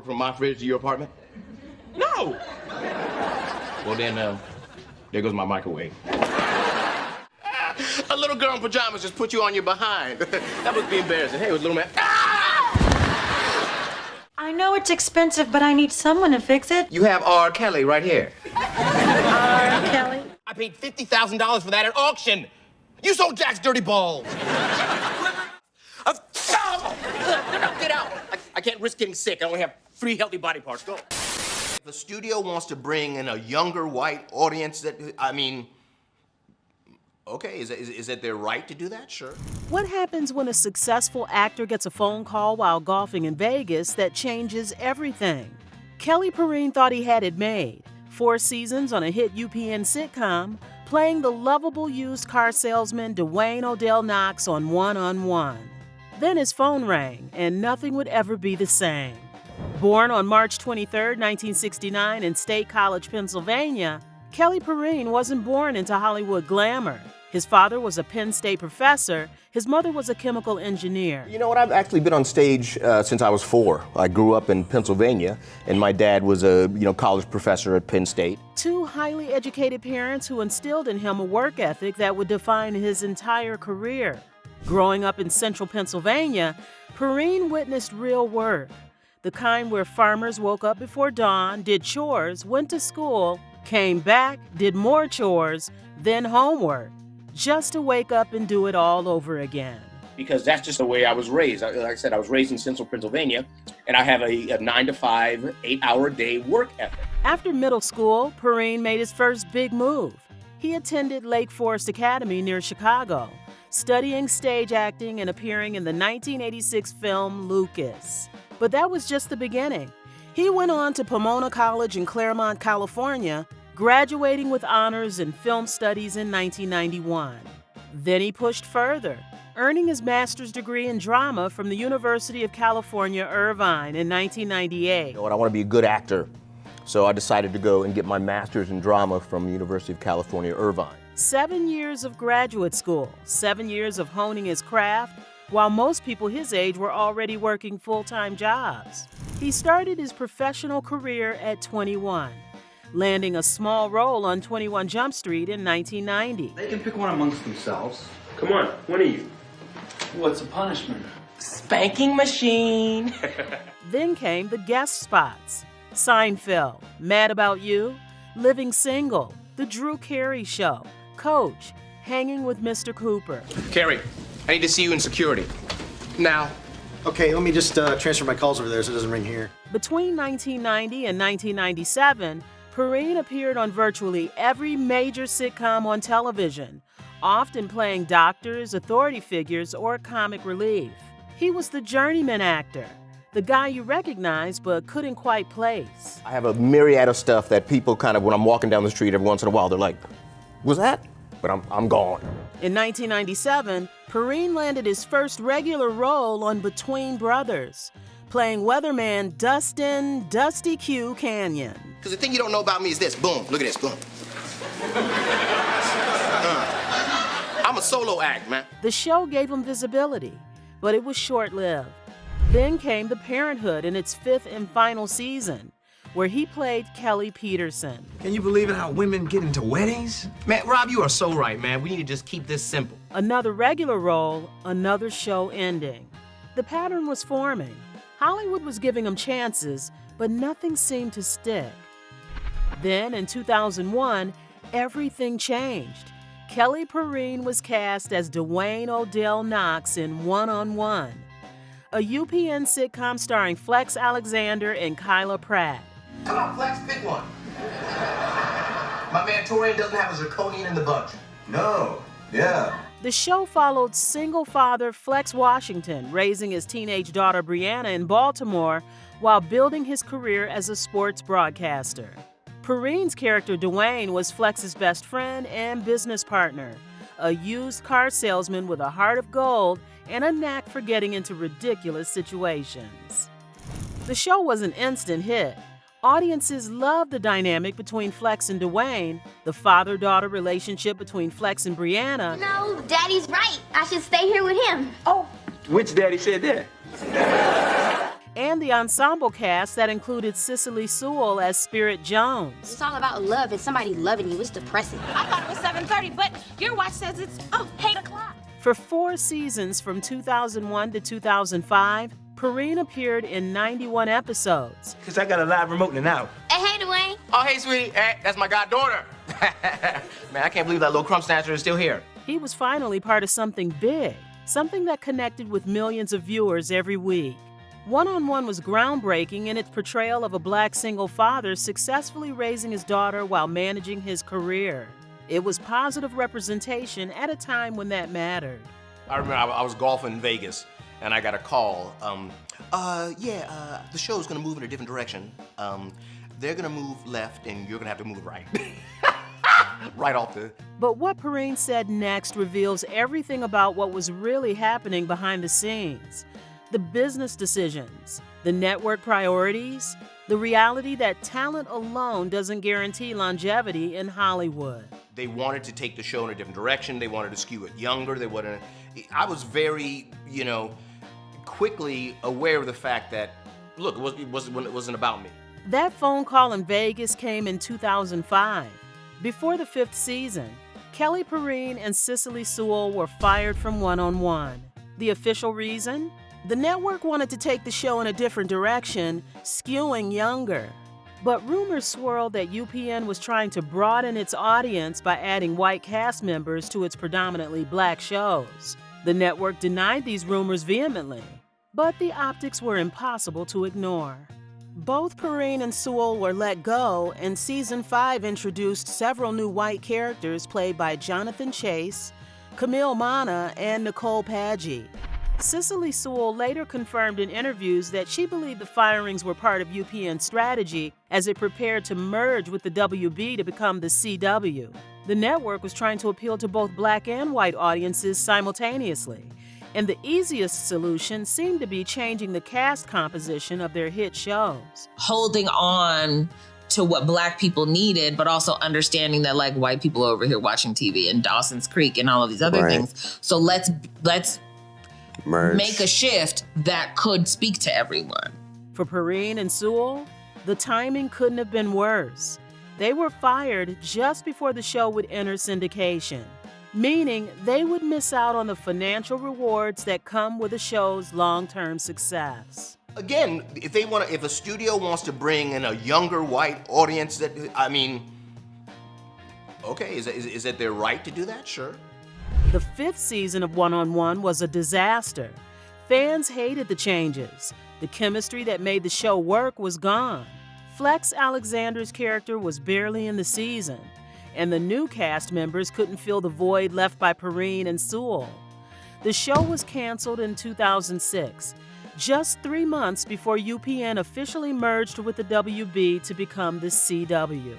forward from my fridge to your apartment? No! Well then, there goes my microwave. A little girl in pajamas just put you on your behind. That must be embarrassing. Hey, it was little man. I know it's expensive, but I need someone to fix it. You have R. Kelly right here. R. Kelly? I paid $50,000 for that at auction. You sold Jack's dirty balls. Get out. I can't risk getting sick. I only have 3 healthy body parts. Go. If the studio wants to bring in a younger white audience, okay, is it their right to do that? Sure. What happens when a successful actor gets a phone call while golfing in Vegas that changes everything? Kelly Perine thought he had it made. 4 seasons on a hit UPN sitcom, playing the lovable used car salesman Dwayne Odell Knox on One. Then his phone rang, and nothing would ever be the same. Born on March 23, 1969 in State College, Pennsylvania, Kelly Perine wasn't born into Hollywood glamour. His father was a Penn State professor. His mother was a chemical engineer. You know what? I've actually been on stage since I was 4. I grew up in Pennsylvania, and my dad was a college professor at Penn State. 2 highly educated parents who instilled in him a work ethic that would define his entire career. Growing up in central Pennsylvania, Perine witnessed real work. The kind where farmers woke up before dawn, did chores, went to school, came back, did more chores, then homework, just to wake up and do it all over again. Because that's just the way I was raised. Like I said, I was raised in central Pennsylvania, and I have a 9 to 5, 8-hour-a-day work ethic. After middle school, Perine made his first big move. He attended Lake Forest Academy near Chicago, studying stage acting and appearing in the 1986 film Lucas. But that was just the beginning. He went on to Pomona College in Claremont, California, graduating with honors in film studies in 1991. Then he pushed further, earning his master's degree in drama from the University of California, Irvine in 1998. You know what? I want to be a good actor, so I decided to go and get my master's in drama from the University of California, Irvine. 7 years of graduate school, 7 years of honing his craft, while most people his age were already working full-time jobs. He started his professional career at 21, landing a small role on 21 Jump Street in 1990. They can pick one amongst themselves. Come on, one of you. What's the punishment? Spanking machine. Then came the guest spots. Seinfeld, Mad About You, Living Single, The Drew Carey Show, Coach, Hanging with Mr. Cooper. Carrie, I need to see you in security. Now. Okay, let me just transfer my calls over there so it doesn't ring here. Between 1990 and 1997, Perine appeared on virtually every major sitcom on television, often playing doctors, authority figures, or comic relief. He was the journeyman actor, the guy you recognize but couldn't quite place. I have a myriad of stuff that people kind of, when I'm walking down the street every once in a while, they're like, was that? But I'm gone. In 1997, Perine landed his first regular role on Between Brothers, playing weatherman Dustin Dusty Q Canyon. Because the thing you don't know about me is this. Boom. Look at this. Boom. I'm a solo act, man. The show gave him visibility, but it was short-lived. Then came The Parenthood in its 5th and final season, where he played Kelly Peterson. Can you believe it how women get into weddings? Man, Rob, you are so right, man. We need to just keep this simple. Another regular role, another show ending. The pattern was forming. Hollywood was giving him chances, but nothing seemed to stick. Then, in 2001, everything changed. Kelly Perine was cast as Dwayne Odell Knox in One, a UPN sitcom starring Flex Alexander and Kyla Pratt. Come on, Flex, pick one. My man Torian doesn't have a zirconian in the bunch. No. Yeah. The show followed single father Flex Washington raising his teenage daughter Brianna in Baltimore while building his career as a sports broadcaster. Perine's character Dwayne was Flex's best friend and business partner, a used car salesman with a heart of gold and a knack for getting into ridiculous situations. The show was an instant hit. Audiences loved the dynamic between Flex and Dwayne, the father-daughter relationship between Flex and Brianna. No, Daddy's right. I should stay here with him. Oh, which daddy said that? and the ensemble cast that included Cicely Sewell as Spirit Jones. It's all about love and somebody loving you. It's depressing. I thought it was 7:30, but your watch says it's 8 o'clock. For 4 seasons from 2001 to 2005, Perine appeared in 91 episodes. Because I got a live remote now. Hey, Dwayne. Oh, hey, sweetie. Hey, that's my goddaughter. Man, I can't believe that little crumb snatcher is still here. He was finally part of something big, something that connected with millions of viewers every week. One-on-One was groundbreaking in its portrayal of a black single father successfully raising his daughter while managing his career. It was positive representation at a time when that mattered. I remember I was golfing in Vegas, and I got a call. The show's gonna move in a different direction. They're gonna move left, and you're gonna have to move right. Right off the... But what Perine said next reveals everything about what was really happening behind the scenes. The business decisions, the network priorities, the reality that talent alone doesn't guarantee longevity in Hollywood. They wanted to take the show in a different direction. They wanted to skew it younger. I was very, quickly aware of the fact that, look, it wasn't about me. That phone call in Vegas came in 2005. Before the 5th season, Kelly Perine and Cicely Sewell were fired from One-on-One. The official reason? The network wanted to take the show in a different direction, skewing younger. But rumors swirled that UPN was trying to broaden its audience by adding white cast members to its predominantly black shows. The network denied these rumors vehemently, but the optics were impossible to ignore. Both Perine and Sewell were let go, and Season 5 introduced several new white characters played by Jonathan Chase, Camille Mana, and Nicole Paggi. Cicely Sewell later confirmed in interviews that she believed the firings were part of UPN's strategy as it prepared to merge with the WB to become the CW. The network was trying to appeal to both black and white audiences simultaneously, and the easiest solution seemed to be changing the cast composition of their hit shows. Holding on to what black people needed, but also understanding that like white people are over here watching TV and Dawson's Creek and all of these other things. So let's merge. Make a shift that could speak to everyone. For Perine and Sewell, the timing couldn't have been worse. They were fired just before the show would enter syndication, meaning they would miss out on the financial rewards that come with a show's long-term success. Again, if a studio wants to bring in a younger white audience, okay, is it their right to do that? Sure. The 5th season of One-on-One was a disaster. Fans hated the changes. The chemistry that made the show work was gone. Flex Alexander's character was barely in the season, and the new cast members couldn't fill the void left by Perine and Sewell. The show was canceled in 2006, just 3 months before UPN officially merged with the WB to become the CW.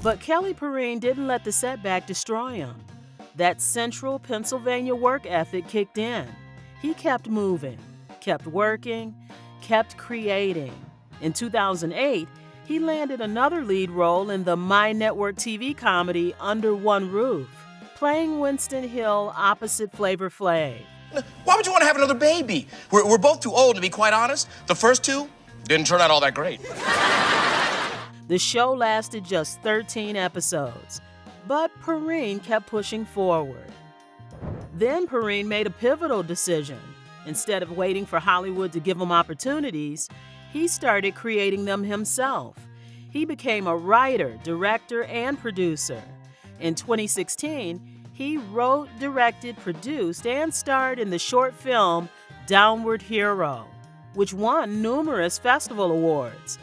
But Kelly Perine didn't let the setback destroy him. That central Pennsylvania work ethic kicked in. He kept moving, kept working, kept creating. In 2008, he landed another lead role in the My Network TV comedy Under One Roof, playing Winston Hill opposite Flavor Flav. Why would you want to have another baby? We're both too old, to be quite honest. The first 2 didn't turn out all that great. The show lasted just 13 episodes, but Perine kept pushing forward. Then Perine made a pivotal decision. Instead of waiting for Hollywood to give him opportunities, he started creating them himself. He became a writer, director, and producer. In 2016, he wrote, directed, produced, and starred in the short film Downward Hero, which won numerous festival awards.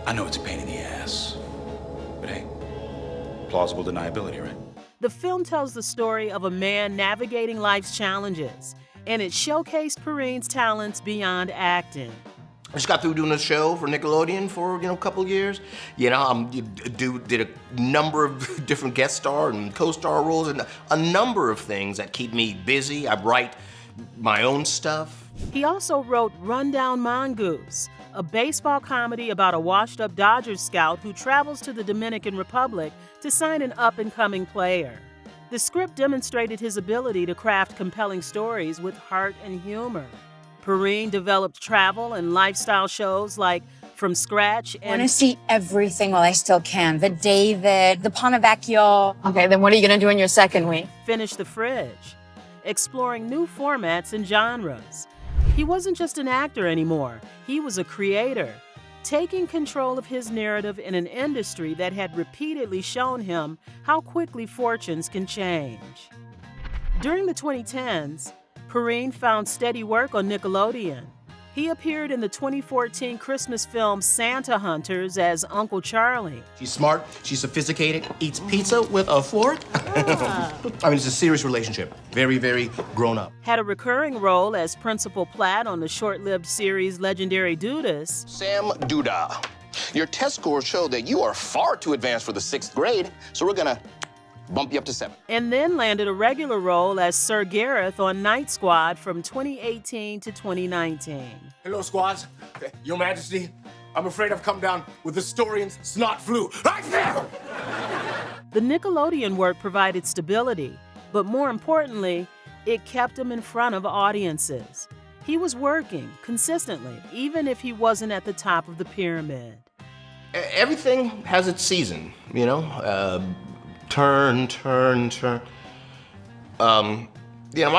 I know it's a pain in the ass, but hey, plausible deniability, right? The film tells the story of a man navigating life's challenges, and it showcased Perine's talents beyond acting. I just got through doing a show for Nickelodeon for a couple of years. Did a number of different guest star and co-star roles and a number of things that keep me busy. I write my own stuff. He also wrote Rundown Mongoose, a baseball comedy about a washed-up Dodgers scout who travels to the Dominican Republic to sign an up-and-coming player. The script demonstrated his ability to craft compelling stories with heart and humor. Perine developed travel and lifestyle shows like From Scratch I want to and see everything while I still can. The David, the Pontivecchio. Okay, then what are you gonna do in your second week? Finish the Fridge, exploring new formats and genres. He wasn't just an actor anymore, he was a creator, taking control of his narrative in an industry that had repeatedly shown him how quickly fortunes can change. During the 2010s, Perine found steady work on Nickelodeon. He appeared in the 2014 Christmas film Santa Hunters as Uncle Charlie. She's smart, she's sophisticated, eats pizza with a fork. I mean, it's a serious relationship. Very, very grown up. Had a recurring role as Principal Platt on the short-lived series Legendary Dudas. Sam Duda, your test scores show that you are far too advanced for the 6th grade, so we're gonna bump you up to 7. And then landed a regular role as Sir Gareth on Night Squad from 2018 to 2019. Hello, squads. Your Majesty, I'm afraid I've come down with the Storian's snot flu. The Nickelodeon work provided stability, but more importantly, it kept him in front of audiences. He was working consistently, even if he wasn't at the top of the pyramid. Everything has its season, you know? Turn. You know,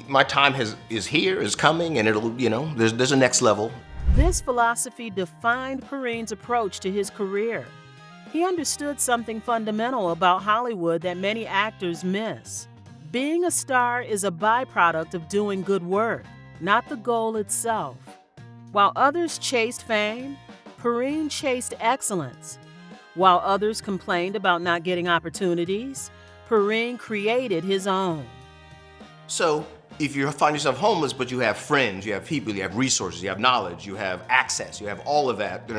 my time is coming, and it'll, you know, there's a next level. This philosophy defined Perine's approach to his career. He understood something fundamental about Hollywood that many actors miss. Being a star is a byproduct of doing good work, not the goal itself. While others chased fame, Perine chased excellence. While others complained about not getting opportunities, Perine created his own. So, if you find yourself homeless, but you have friends, you have people, you have resources, you have knowledge, you have access, you have all of that,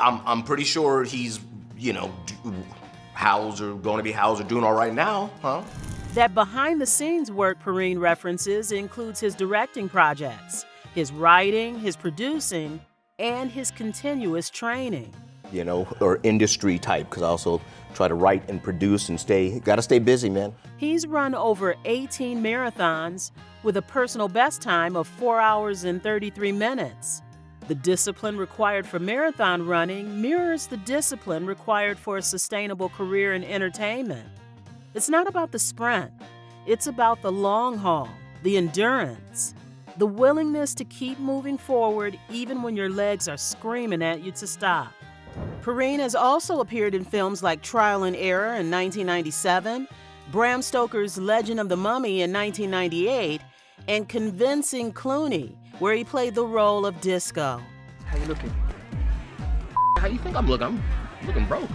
I'm pretty sure he's, you know, going to be housed or doing all right now, huh? That behind-the-scenes work Perine references includes his directing projects, his writing, his producing, and his continuous training. You know, or industry type, because I also try to write and produce and gotta stay busy, man. He's run over 18 marathons with a personal best time of 4 hours and 33 minutes. The discipline required for marathon running mirrors the discipline required for a sustainable career in entertainment. It's not about the sprint, it's about the long haul, the endurance, the willingness to keep moving forward even when your legs are screaming at you to stop. Perine has also appeared in films like Trial and Error in 1997, Bram Stoker's Legend of the Mummy in 1998, and Convincing Clooney, where he played the role of Disco. How you looking? How you think I'm looking? I'm looking broke.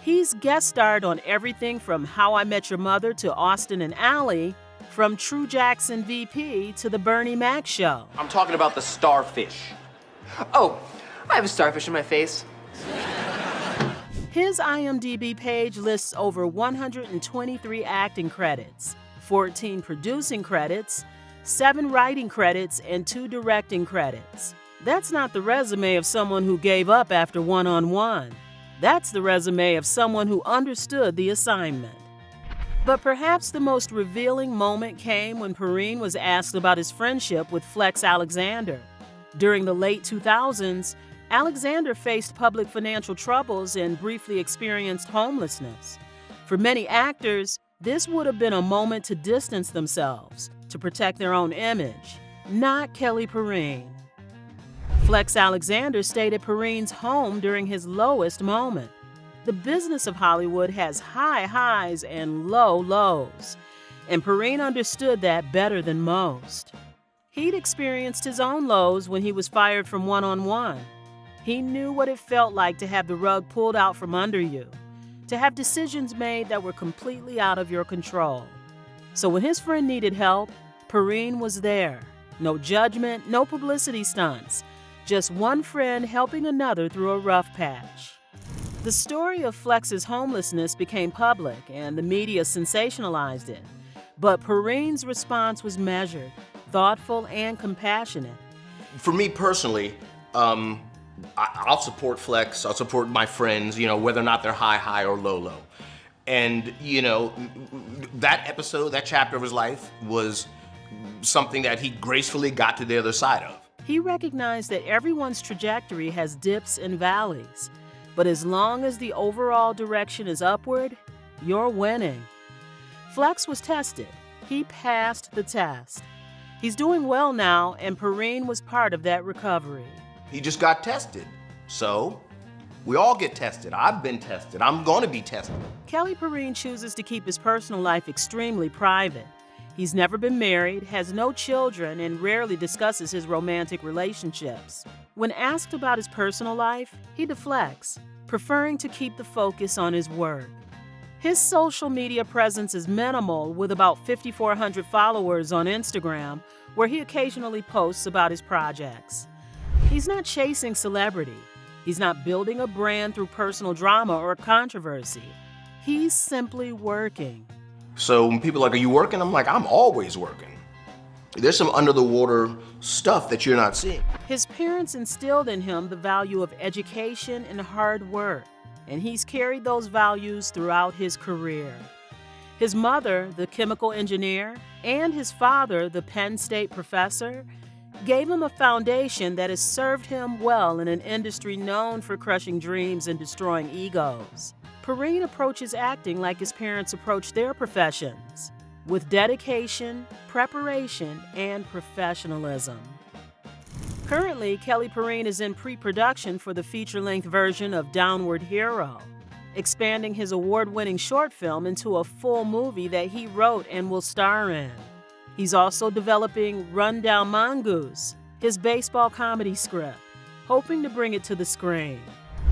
He's guest starred on everything from How I Met Your Mother to Austin and Ally, from True Jackson VP to The Bernie Mac Show. I'm talking about the starfish. Oh, I have a starfish in my face. His IMDb page lists over 123 acting credits, 14 producing credits, 7 writing credits, and 2 directing credits. That's not the resume of someone who gave up after one-on-one. That's the resume of someone who understood the assignment. But perhaps the most revealing moment came when Perine was asked about his friendship with Flex Alexander. During the late 2000s, Alexander faced public financial troubles and briefly experienced homelessness. For many actors, this would have been a moment to distance themselves, to protect their own image. Not Kelly Perine. Flex Alexander stayed at Perine's home during his lowest moment. The business of Hollywood has high highs and low lows, and Perine understood that better than most. He'd experienced his own lows when he was fired from one-on-one. He knew what it felt like to have the rug pulled out from under you, to have decisions made that were completely out of your control. So when his friend needed help, Perine was there. No judgment, no publicity stunts, just one friend helping another through a rough patch. The story of Flex's homelessness became public and the media sensationalized it. But Perine's response was measured, thoughtful, and compassionate. For me personally, I'll support Flex, I'll support my friends, you know, whether or not they're high or low. And, you know, that episode, that chapter of his life was something that he gracefully got to the other side of. He recognized that everyone's trajectory has dips and valleys, but as long as the overall direction is upward, you're winning. Flex was tested. He passed the test. He's doing well now, and Perine was part of that recovery. He just got tested. So, we all get tested. I've been tested. I'm gonna be tested. Kelly Perine chooses to keep his personal life extremely private. He's never been married, has no children, and rarely discusses his romantic relationships. When asked about his personal life, he deflects, preferring to keep the focus on his work. His social media presence is minimal, with about 5,400 followers on Instagram, where he occasionally posts about his projects. He's not chasing celebrity. He's not building a brand through personal drama or controversy. He's simply working. So when people are like, are you working? I'm like, I'm always working. There's some under the water stuff that you're not seeing. His parents instilled in him the value of education and hard work, and he's carried those values throughout his career. His mother, the chemical engineer, and his father, the Penn State professor, gave him a foundation that has served him well in an industry known for crushing dreams and destroying egos. Perine approaches acting like his parents approached their professions, with dedication, preparation, and professionalism. Currently, Kelly Perine is in pre-production for the feature-length version of Downward Hero, expanding his award-winning short film into a full movie that he wrote and will star in. He's also developing Rundown Mongoose, his baseball comedy script, hoping to bring it to the screen.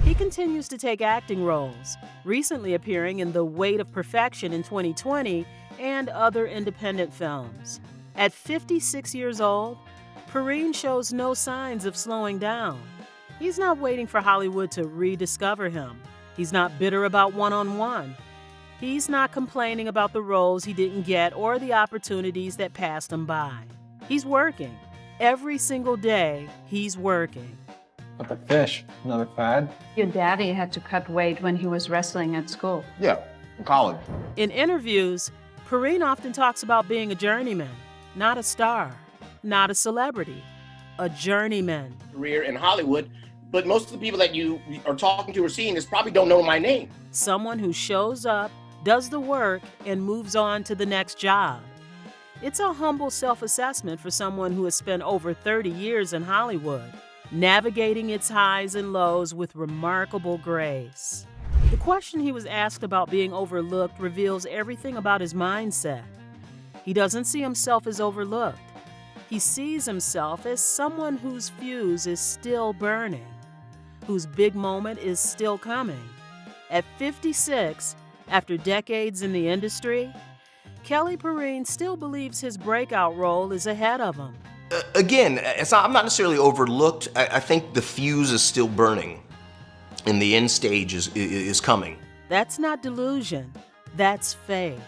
He continues to take acting roles, recently appearing in The Weight of Perfection in 2020 and other independent films. At 56 years old, Perine shows no signs of slowing down. He's not waiting for Hollywood to rediscover him. He's not bitter about one-on-one. He's not complaining about the roles he didn't get or the opportunities that passed him by. He's working. Every single day, he's working. But the fish, another fad? Your daddy had to cut weight when he was wrestling at school. Yeah, in college. In interviews, Perine often talks about being a journeyman, not a star, not a celebrity, a journeyman. Career in Hollywood, but most of the people that you are talking to or seeing is probably don't know my name. Someone who shows up, does the work, and moves on to the next job. It's a humble self-assessment for someone who has spent over 30 years in Hollywood, navigating its highs and lows with remarkable grace. The question he was asked about being overlooked reveals everything about his mindset. He doesn't see himself as overlooked. He sees himself as someone whose fuse is still burning, whose big moment is still coming. At 56, after decades in the industry, Kelly Perine still believes his breakout role is ahead of him. Again, I'm not necessarily overlooked. I think the fuse is still burning, and the end stage is coming. That's not delusion. That's faith.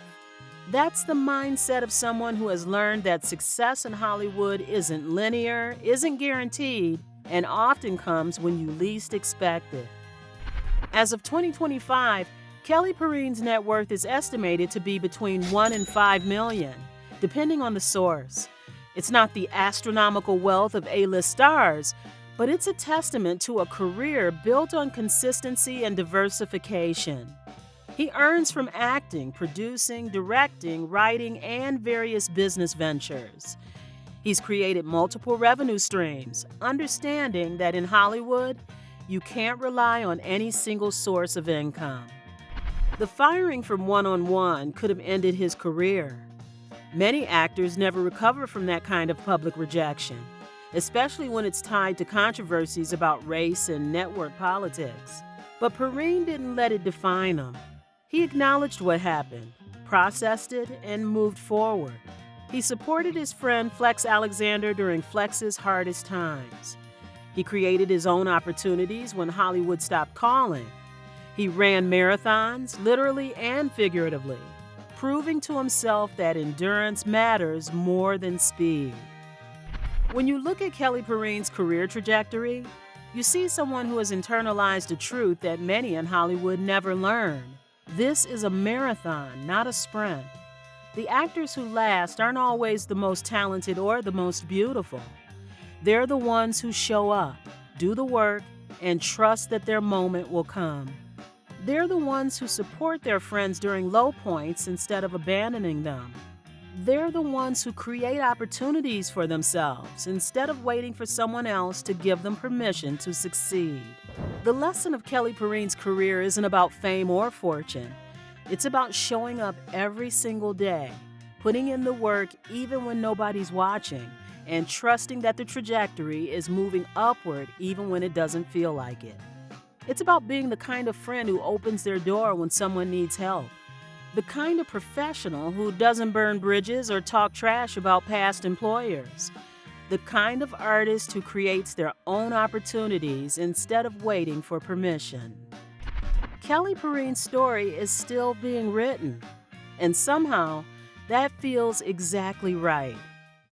That's the mindset of someone who has learned that success in Hollywood isn't linear, isn't guaranteed, and often comes when you least expect it. As of 2025, Kelly Perine's net worth is estimated to be between $1 and $5 million, depending on the source. It's not the astronomical wealth of A-list stars, but it's a testament to a career built on consistency and diversification. He earns from acting, producing, directing, writing, and various business ventures. He's created multiple revenue streams, understanding that in Hollywood, you can't rely on any single source of income. The firing from one-on-one could have ended his career. Many actors never recover from that kind of public rejection, especially when it's tied to controversies about race and network politics. But Perine didn't let it define him. He acknowledged what happened, processed it, and moved forward. He supported his friend Flex Alexander during Flex's hardest times. He created his own opportunities when Hollywood stopped calling. He ran marathons, literally and figuratively, proving to himself that endurance matters more than speed. When you look at Kelly Perine's career trajectory, you see someone who has internalized a truth that many in Hollywood never learned. This is a marathon, not a sprint. The actors who last aren't always the most talented or the most beautiful. They're the ones who show up, do the work, and trust that their moment will come. They're the ones who support their friends during low points instead of abandoning them. They're the ones who create opportunities for themselves instead of waiting for someone else to give them permission to succeed. The lesson of Kelly Perine's career isn't about fame or fortune. It's about showing up every single day, putting in the work even when nobody's watching, and trusting that the trajectory is moving upward even when it doesn't feel like it. It's about being the kind of friend who opens their door when someone needs help. The kind of professional who doesn't burn bridges or talk trash about past employers. The kind of artist who creates their own opportunities instead of waiting for permission. Kelly Perine's story is still being written, and somehow that feels exactly right.